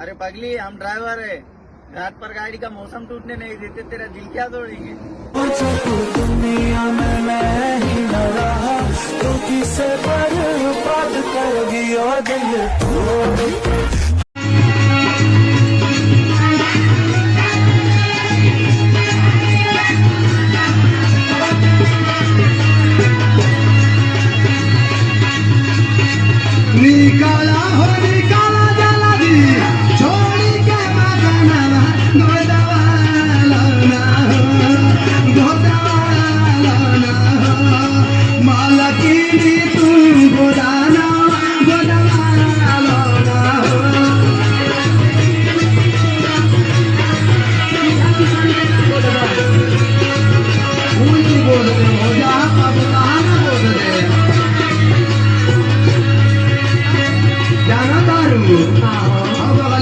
अरे पगली, हम ड्राइवर है, रात पर गाड़ी का मौसम टूटने नहीं देते, तेरा दिल क्या तोड़ेंगे। दुनिया में मैं ही न रहा तो किसे बर्बाद कर दिया दिल।